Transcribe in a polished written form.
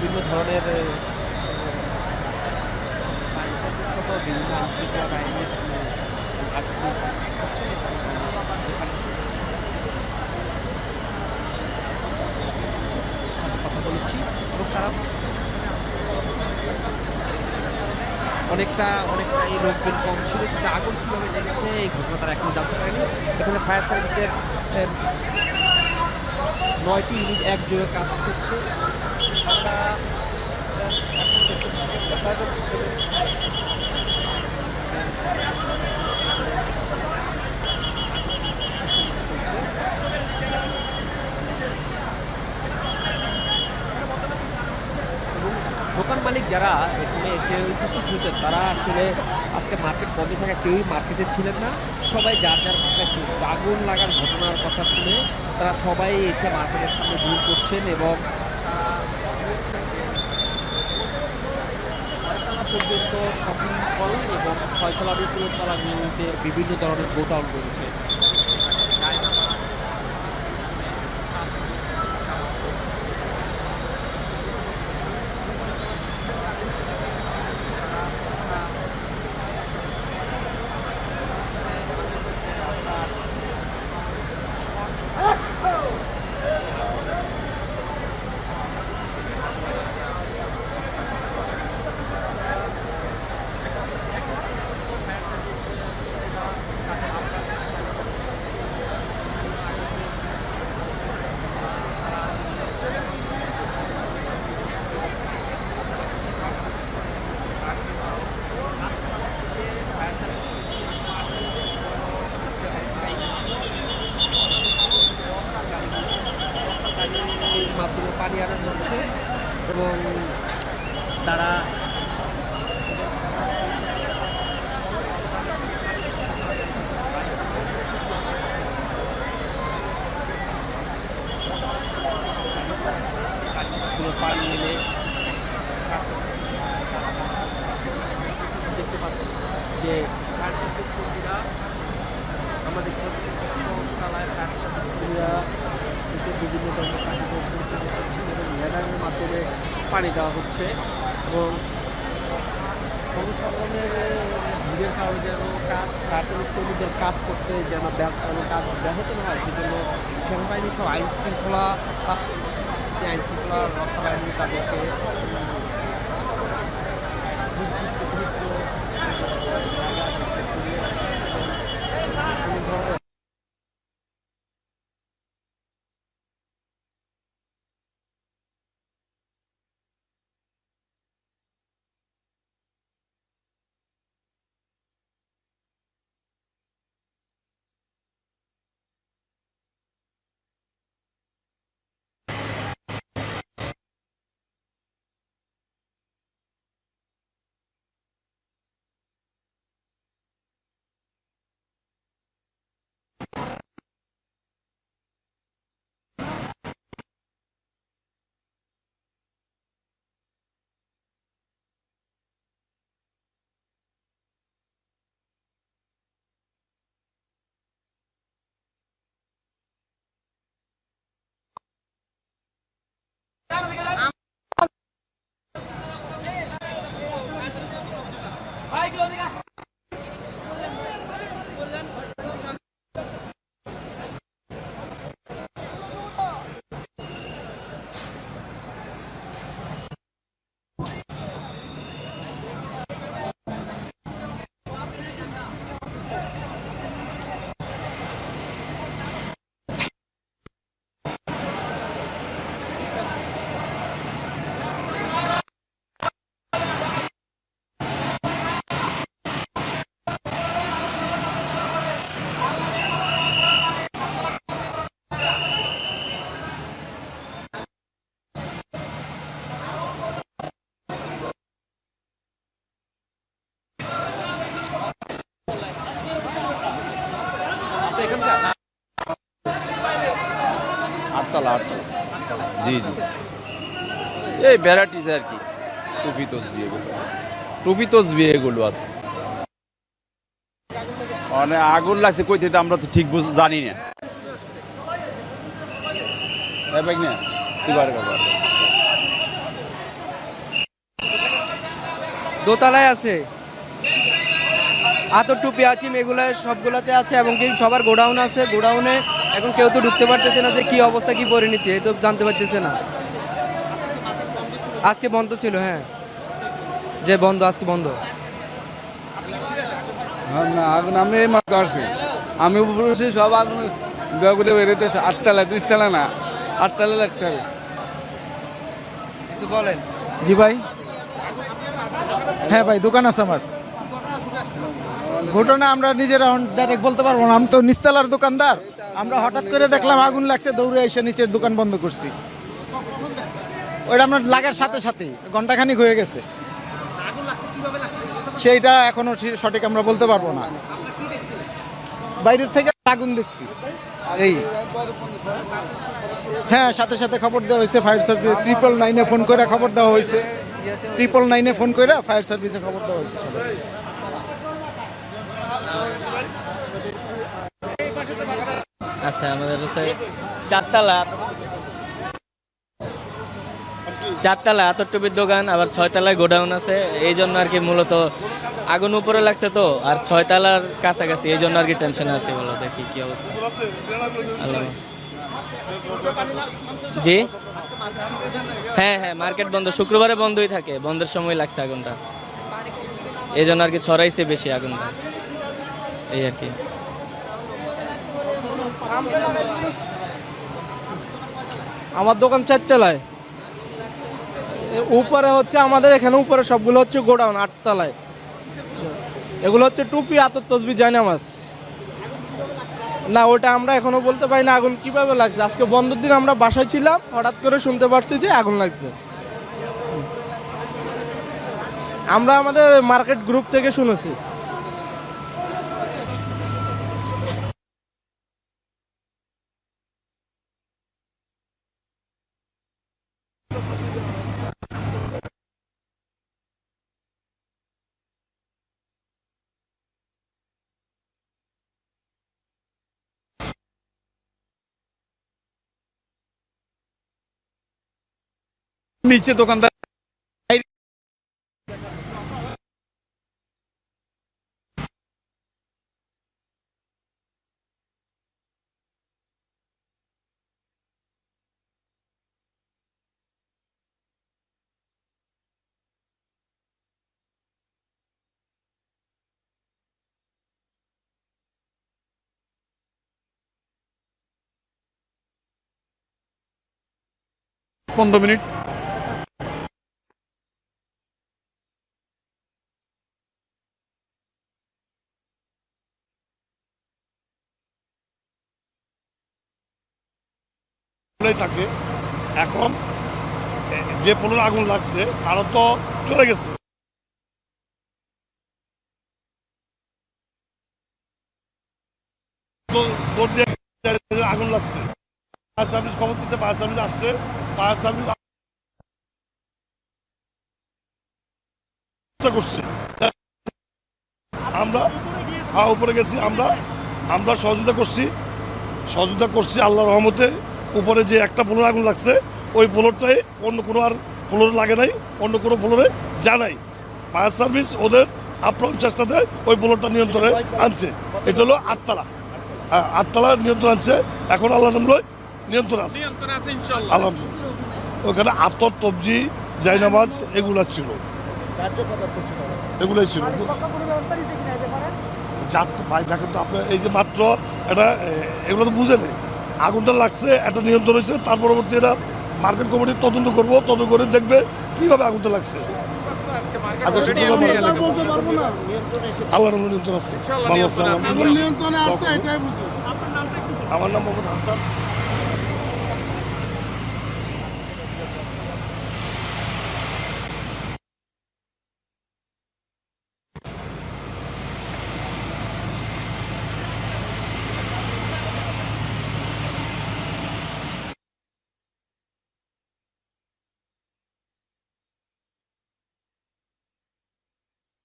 বিভিন্ন ধরনের বিভিন্ন আইনশৃঙ্খলা বাহিনীর কথা বলেছি এবং তারা অনেকটা এই লোকজন কম ছিল, কিন্তু আগুন কীভাবে লেগেছে এই ঘটনা তারা এখনো জানতে পারেনি। এখানে ফায়ার সার্ভিসের 9টি ইউনিট একযোগে কাজ করছে। আমরা দোকান মালিক যারা এখানে এসে উপস্থিত হয়েছেন তারা আসলে আজকে মার্কেট বন্ধ থাকা কেউই মার্কেটে ছিলেন না, সবাই যার বাসায় ছিল। আগুন লাগার ঘটনার কথা শুনে তারা সবাই এসে মার্কেটের সামনে ভিড় করছেন এবং পর্যন্ত শপিং মল এবং 6তলা বিপরীততলাগুলিতে বিভিন্ন ধরনের গোডাউন রয়েছে। মাধ্যমে পানি আনা হচ্ছে এবং তারা পানি এনে দেখতে পাচ্ছি যে ফায়ার সার্ভিস কর্মীরা আমাদের বিভিন্ন ধরনের কার্যক্রম পরিচালনা করছেন এবং ম্যাডামের মাধ্যমে পানি দেওয়া হচ্ছে এবং জনসাধারণের ভিড়ের কারণে যেন ফায়ার সার্ভিস কর্মীদের কাজ করতে যেন কাজ ব্যাহত না হয় সেজন্য সেনাবাহিনী সব আইন শৃঙ্খলা রক্ষা বাহিনী তাদেরকে আটতলা জি জি এই ভ্যারাইটিস আর কি টুপি তসবি এগুলো আছে। মানে আগুন লাগছে কই থেকে আমরা তো ঠিক জানি না। না কি করে দোতলায় আছে, আতর টুপি আচিম এগুলো সবগুলাতে আছে, এবং কি সবার গোডাউন আছে। গোডাউনে এখন কেউ তো ঢুকতে পারতেছে না, যে কি অবস্থা কি পরিণতি এই তো জানতে পারতেছে না। আজকে বন্ধ ছিল, হ্যাঁ, যে বন্ধ, আজকে বন্ধ। না আগুন আমি এই মাত্র আসছি, আমি উপরে সব আগুন জগতে বেরোতে 8 তলা 30 তলা না 8 তলা লাগছে। কিছু বলেন। জি ভাই, হ্যাঁ ভাই, দোকান আছে আমার। ঘটনা আমরা নিজেরা ডাইরেক্ট বলতে পারবো না, আমি তো নিচতলার দোকানদার। আমরা হঠাৎ করে দেখলাম আগুন লাগছে, দৌড়ে এসে নিচের দোকান বন্ধ করছি। ওইটা আপনার লাগার সাথে সাথে ঘন্টাখানিক হয়ে গেছে। সেইটা এখনো সঠিক আমরা বলতে পারবো না। বাইরের থেকে আগুন দেখছি এই, হ্যাঁ, সাথে সাথে খবর দেওয়া হয়েছে ফায়ার সার্ভিস, 999 ফোন করে খবর দেওয়া হয়েছে, 999 ফোন করে ফায়ার সার্ভিসে খবর দেওয়া হয়েছে সবাই। আচ্ছা, আমাদের হচ্ছে চারতলা আতর টুপির দোকান, আবার 6 তলায় গোডাউন আছে। এই জন্য আর কি মূলত আগুন উপরে লাগছে তো, আর 6 তলার কাছাকাছি, এই জন্য আর কি টেনশন আছে। বলো দেখি কি অবস্থা। আল্লাহ। জি, হ্যাঁ হ্যাঁ, মার্কেট বন্ধ, শুক্রবারে বন্ধই থাকে, বন্ধের সময় লাগছে আগুনটা, এই জন্য আর কি ছড়াইছে বেশি আগুনটা, এই আর কি। আমার দোকান 4 তলায়, উপরে হচ্ছে আমাদের এখানে উপরে সবগুলো হচ্ছে গোডাউন 8 তলায়। এগুলো হচ্ছে টুপি, আতর, তসবি, জায়নামাজ। না, ওটা আমরা এখনো বলতে পারি না আগুন কিভাবে লাগছে। আজকে বন্ধের দিন আমরা বাসায় ছিলাম, হঠাৎ করে শুনতে পারছি যে আগুন লাগছে। আমরা আমাদের মার্কেট গ্রুপ থেকে শুনেছি। নিচে দোকানদার পনেরো মিনিট থাকে। এখন যে পোলোর আগুন লাগছে তারা তো চলে গেছে, আগুন লাগছে। ফায়ার সার্ভিস খবর দিচ্ছে, ফায়ার সার্ভিস আসছে, ফায়ার সার্ভিস করছে। আমরা উপরে গেছি, আমরা সহযোগিতা করছি আল্লাহর রহমতে। উপরে যে একটা ফ্লোরে আগুন লাগছে, ওই ফ্লোরটাই অন্য কোনো আর ফ্লোরে লাগে নাই, অন্য কোনো ফ্লোরে যা নাই। ফায়ার সার্ভিস ওদের আপ্রাণ চেষ্টাতে ওই ফ্লোরটা নিয়ন্ত্রণে আনছে। এটা হলো 8 তলা, হ্যাঁ 8 তলা নিয়ন্ত্রণ আনছে। এখন আল্লাহ নামে নিয়ন্ত্রণ আছে আলহামদুলিল্লাহ। ওখানে আতর, তবজি, জায়নামাজ এগুলা ছিল, এগুলোই ছিল। ভাই দেখেন তো আপনার, এই যে মাত্র এটা এগুলো তো বুঝে নেই, আগুনটা লাগছে, একটা নিয়ন্ত্রণ হয়েছে। তার পরবর্তী এটা মার্কেট কমিটি তদন্ত করবো, তদন্ত করে দেখবে কিভাবে আগুনটা লাগছে। আচ্ছা, আল্লাহর নিয়ন্ত্রণ আছে, ভালো আছে। আমার নাম মোহাম্মদ হাসান।